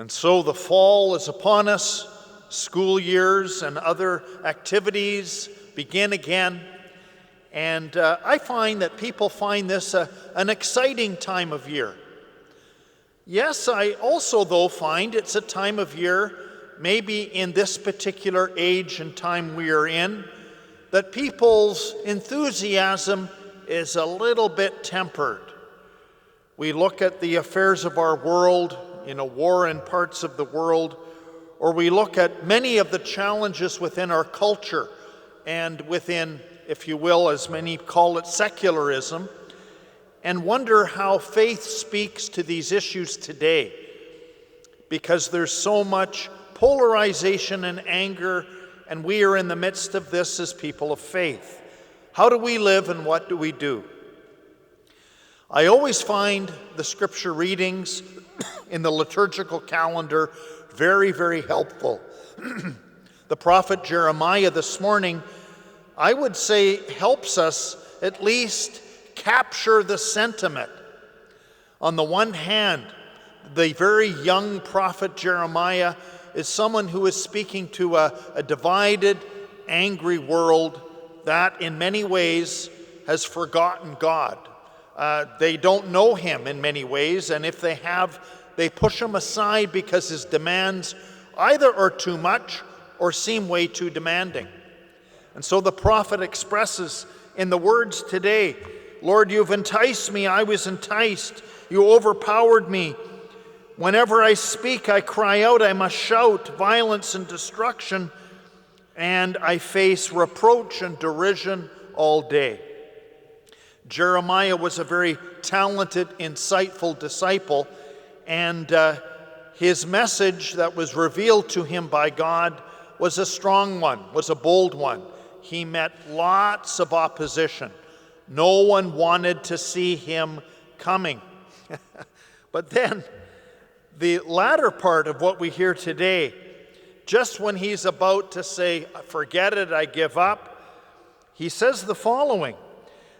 And so the fall is upon us. School years and other activities begin again. And I find that people find this an exciting time of year. Yes, I also, though, find it's a time of year, maybe in this particular age and time we are in, that people's enthusiasm is a little bit tempered. We look at the affairs of our world, a war in parts of the world, or we look at many of the challenges within our culture and within, if you will, as many call it, secularism, and wonder how faith speaks to these issues today, because there's so much polarization and anger, and we are in the midst of this as people of faith. How do we live and what do we do? I always find the scripture readings in the liturgical calendar very, very helpful. The prophet Jeremiah this morning, I would say, helps us at least capture the sentiment. On the one hand, the very young prophet Jeremiah is someone who is speaking to a divided, angry world that in many ways has forgotten God. They don't know him in many ways, and if they have, they push him aside because his demands either are too much or seem way too demanding. And so the prophet expresses in the words today, Lord, you've enticed me, I was enticed. You overpowered me. Whenever I speak, I cry out, I must shout violence and destruction, and I face reproach and derision all day. Jeremiah was a very talented, insightful disciple, and his message that was revealed to him by God was a strong one, was a bold one. He met lots of opposition. No one wanted to see him coming. But then, the latter part of what we hear today, just when he's about to say, forget it, I give up, he says the following,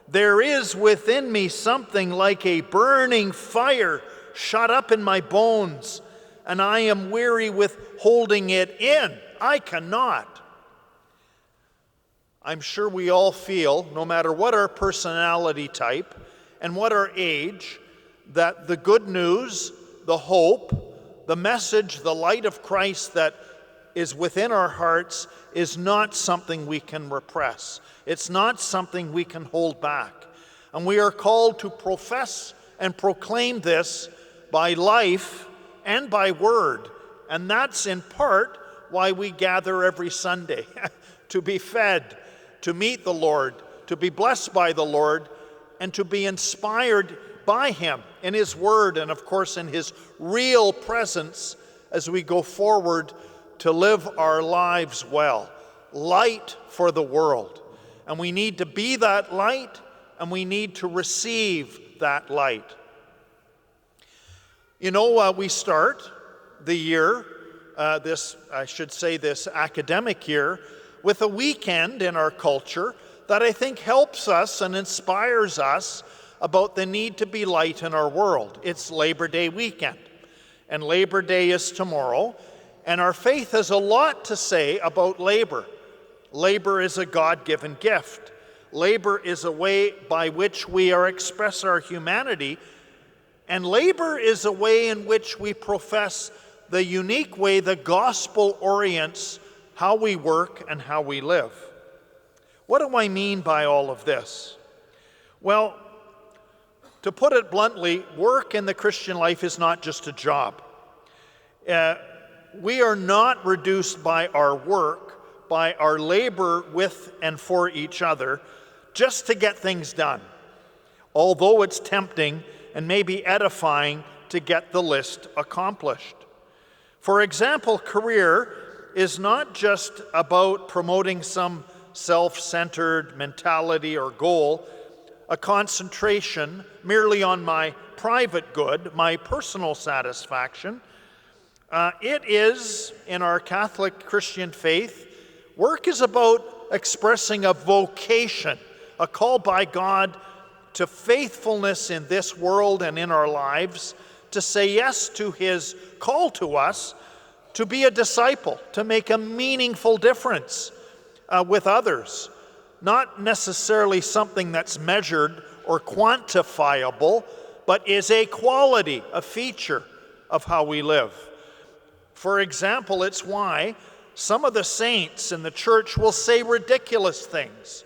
there is within me something like a burning fire shut up in my bones, and I am weary with holding it in. I cannot. I'm sure we all feel, no matter what our personality type and what our age, that the good news, the hope, the message, the light of Christ that is within our hearts is not something we can repress. It's not something we can hold back. And we are called to profess and proclaim this by life and by word. And that's in part why we gather every Sunday, to be fed, to meet the Lord, to be blessed by the Lord, and to be inspired by him in his word and, of course, in his real presence as we go forward to live our lives well. Light for the world. And we need to be that light, and we need to receive that light. We start the year, this academic year, with a weekend in our culture that I think helps us and inspires us about the need to be light in our world. It's Labor Day weekend, and Labor Day is tomorrow, and our faith has a lot to say about labor. Labor is a God-given gift. Labor is a way by which we express our humanity, and labor is a way in which we profess the unique way the gospel orients how we work and how we live. What do I mean by all of this? Well, to put it bluntly, work in the Christian life is not just a job. We are not reduced by our work, by our labor with and for each other, just to get things done, although it's tempting and maybe edifying to get the list accomplished. For example, career is not just about promoting some self-centered mentality or goal, a concentration merely on my private good, my personal satisfaction. It is, in our Catholic Christian faith, work is about expressing a vocation, a call by God to faithfulness in this world and in our lives, to say yes to his call to us to be a disciple, to make a meaningful difference with others. Not necessarily something that's measured or quantifiable, but is a quality, a feature of how we live. For example, it's why some of the saints in the church will say ridiculous things,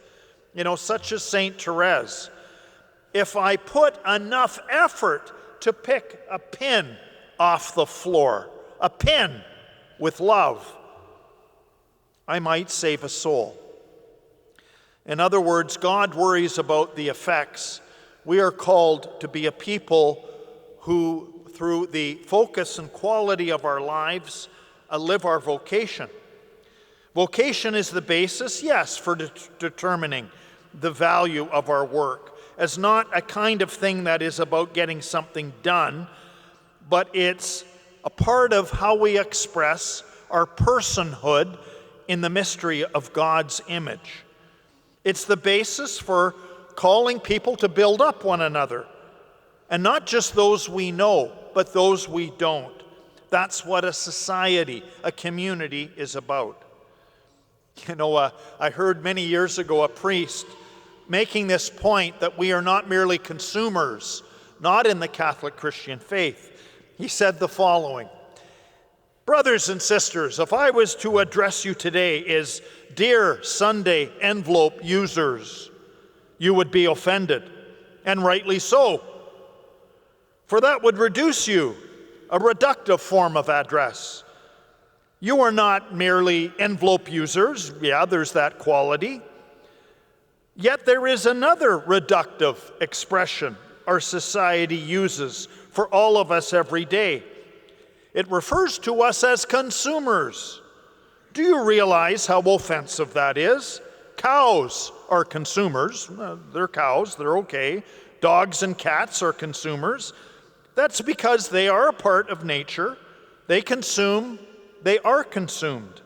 such as Saint Therese. If I put enough effort to pick a pin off the floor, a pin with love, I might save a soul. In other words, God worries about the effects. We are called to be a people who, through the focus and quality of our lives, live our vocation. Vocation is the basis, yes, for determining the value of our work, as not a kind of thing that is about getting something done, but it's a part of how we express our personhood in the mystery of God's image. It's the basis for calling people to build up one another, and not just those we know, but those we don't. That's what a society, a community is about. I heard many years ago a priest making this point that we are not merely consumers, not in the Catholic Christian faith. He said the following: brothers and sisters, if I was to address you today as dear Sunday envelope users, you would be offended, and rightly so. For that would reduce you, a reductive form of address. You are not merely envelope users. Yeah, there's that quality. Yet there is another reductive expression our society uses for all of us every day. It refers to us as consumers. Do you realize how offensive that is? Cows are consumers. They're cows, they're okay. Dogs and cats are consumers. That's because they are a part of nature. They consume, they are consumed.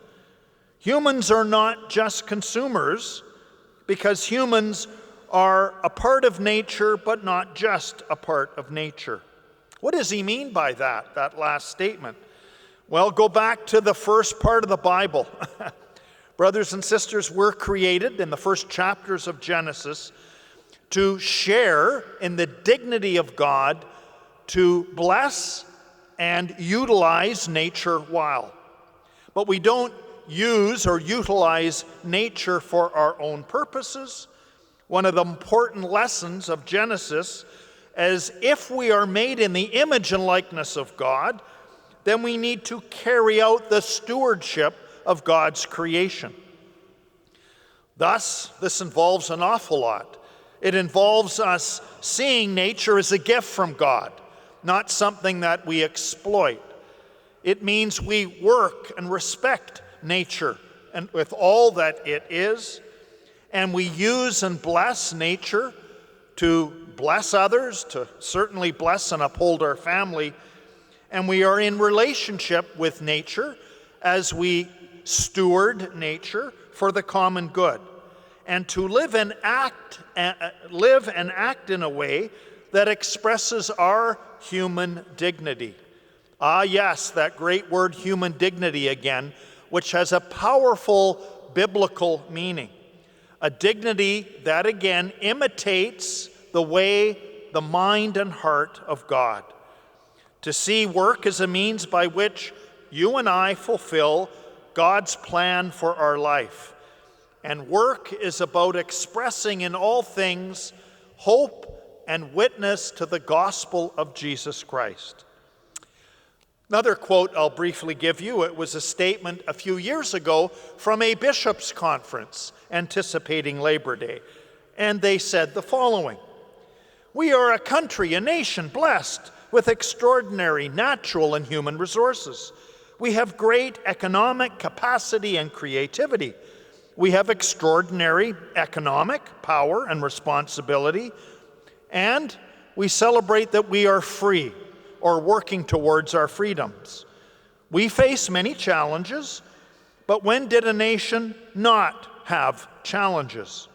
Humans are not just consumers, because humans are a part of nature, but not just a part of nature. What does he mean by that last statement? Well, go back to the first part of the Bible. Brothers and sisters, we're created in the first chapters of Genesis to share in the dignity of God, to bless and utilize nature well. But we don't use or utilize nature for our own purposes. One of the important lessons of Genesis is if we are made in the image and likeness of God, then we need to carry out the stewardship of God's creation. Thus, this involves an awful lot. It involves us seeing nature as a gift from God, not something that we exploit. It means we work and respect nature and with all that it is, and we use and bless nature to bless others, to certainly bless and uphold our family, and we are in relationship with nature as we steward nature for the common good, and to live and act in a way that expresses our human dignity. Ah, yes, that great word human dignity again, which has a powerful biblical meaning. A dignity that again imitates the way, the mind and heart of God. To see work as a means by which you and I fulfill God's plan for our life. And work is about expressing in all things hope and witness to the gospel of Jesus Christ. Another quote I'll briefly give you. It was a statement a few years ago from a bishops' conference anticipating Labor Day. And they said the following: "We are a country, a nation blessed with extraordinary natural and human resources. We have great economic capacity and creativity. We have extraordinary economic power and responsibility. And we celebrate that we are free, or working towards our freedoms. We face many challenges, but when did a nation not have challenges?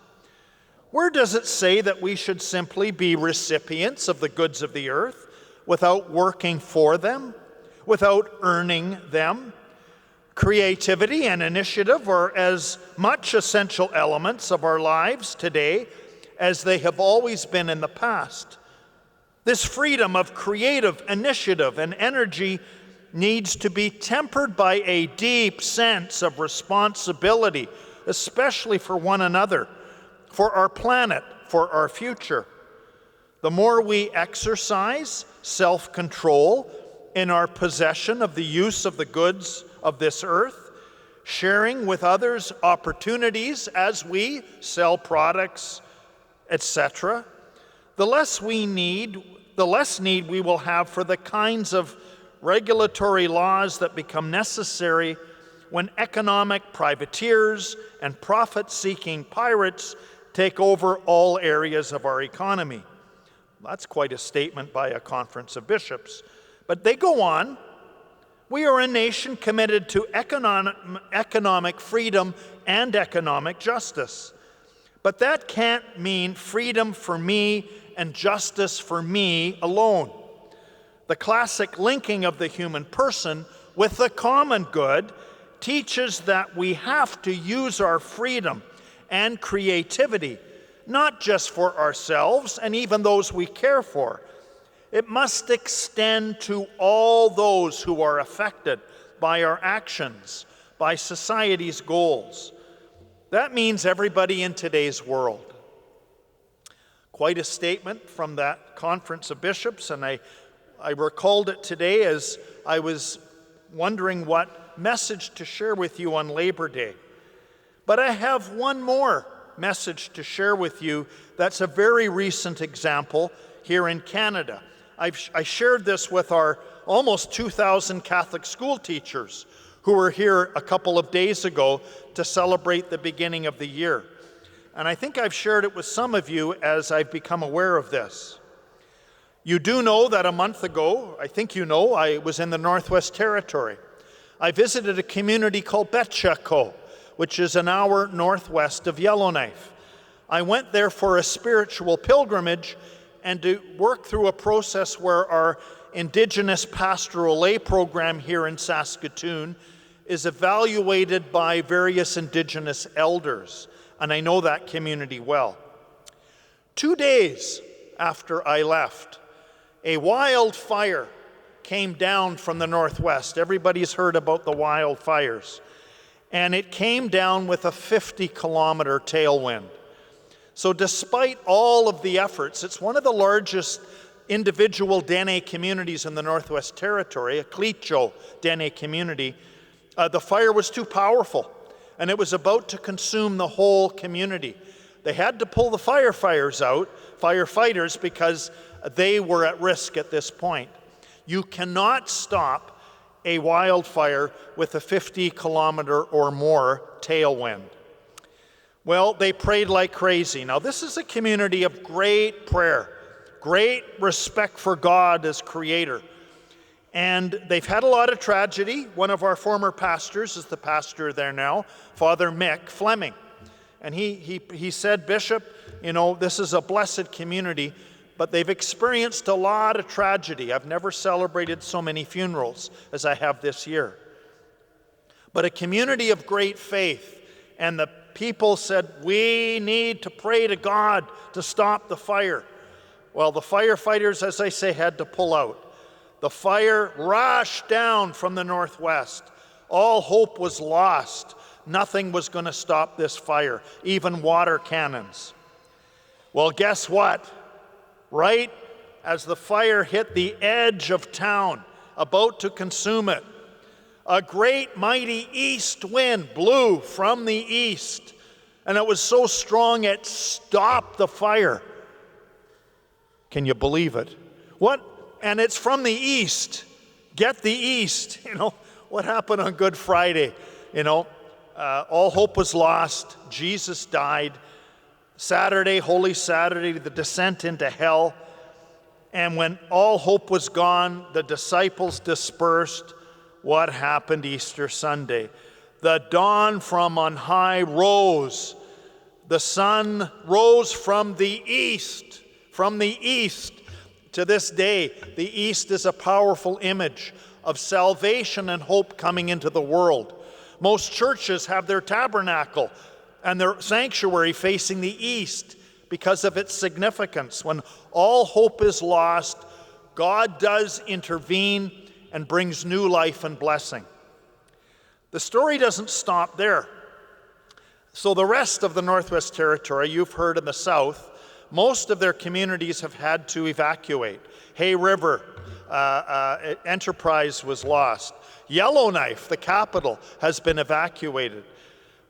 Where does it say that we should simply be recipients of the goods of the earth, without working for them, without earning them. Creativity and initiative are as much essential elements of our lives today as they have always been in the past. This freedom of creative initiative and energy needs to be tempered by a deep sense of responsibility, especially for one another, for our planet, for our future. The more we exercise self-control in our possession of the use of the goods of this earth, sharing with others opportunities as we sell products, etc., the less need we will have for the kinds of regulatory laws that become necessary when economic privateers and profit-seeking pirates take over all areas of our economy. That's quite a statement by a conference of bishops. But they go on. We are a nation committed to economic freedom and economic justice. But that can't mean freedom for me and justice for me alone. The classic linking of the human person with the common good teaches that we have to use our freedom and creativity, not just for ourselves and even those we care for. It must extend to all those who are affected by our actions, by society's goals. That means everybody in today's world. Quite a statement from that conference of bishops, and I recalled it today as I was wondering what message to share with you on Labor Day. But I have one more message to share with you that's a very recent example here in Canada. I shared this with our almost 2,000 Catholic school teachers who were here a couple of days ago to celebrate the beginning of the year. And I think I've shared it with some of you as I've become aware of this. You do know that a month ago, I think you know, I was in the Northwest Territory. I visited a community called Betchako, which is an hour northwest of Yellowknife. I went there for a spiritual pilgrimage and to work through a process where our Indigenous Pastoral Lay program here in Saskatoon is evaluated by various Indigenous elders, and I know that community well. 2 days after I left, a wildfire came down from the northwest. Everybody's heard about the wildfires. And it came down with a 50-kilometer tailwind. So despite all of the efforts, it's one of the largest individual Dene communities in the Northwest Territory, a Clicho Dene community. The fire was too powerful, and it was about to consume the whole community. They had to pull the firefighters, because they were at risk at this point. You cannot stop a wildfire with a 50-kilometer or more tailwind. Well, they prayed like crazy. Now, this is a community of great prayer, great respect for God as creator. And they've had a lot of tragedy. One of our former pastors is the pastor there now, Father Mick Fleming. And he said, Bishop, you know, this is a blessed community, but they've experienced a lot of tragedy. I've never celebrated so many funerals as I have this year. But a community of great faith, and the people said, we need to pray to God to stop the fire. Well, the firefighters, as I say, had to pull out. The fire rushed down from the northwest. All hope was lost. Nothing was going to stop this fire, even water cannons. Well, guess what? Right as the fire hit the edge of town, about to consume it, a great mighty east wind blew from the east, and it was so strong it stopped the fire. Can you believe it? And it's from the east. Get the east. You know, what happened on Good Friday? You know, all hope was lost. Jesus died. Saturday, Holy Saturday, the descent into hell. And when all hope was gone, the disciples dispersed. What happened Easter Sunday? The dawn from on high rose. The sun rose from the east To this day, the East is a powerful image of salvation and hope coming into the world. Most churches have their tabernacle and their sanctuary facing the east because of its significance. When all hope is lost, God does intervene and brings new life and blessing. The story doesn't stop there. So the rest of the Northwest Territory, you've heard in the south, most of their communities have had to evacuate. Hay River, Enterprise was lost. Yellowknife, the capital, has been evacuated.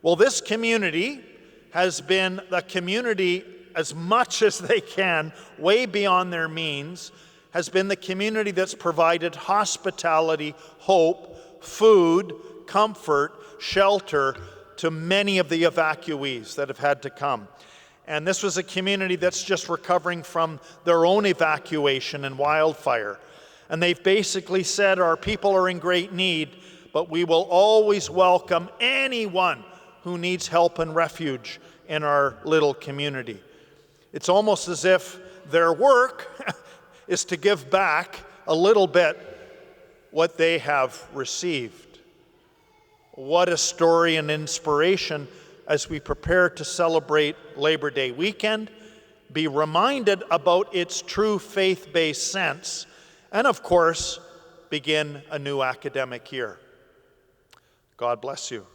Well, this community has been the community, as much as they can, way beyond their means, has been the community that's provided hospitality, hope, food, comfort, shelter to many of the evacuees that have had to come. And this was a community that's just recovering from their own evacuation and wildfire. And they've basically said, our people are in great need, but we will always welcome anyone who needs help and refuge in our little community. It's almost as if their work is to give back a little bit what they have received. What a story and inspiration as we prepare to celebrate Labor Day weekend, be reminded about its true faith-based sense, and of course, begin a new academic year. God bless you.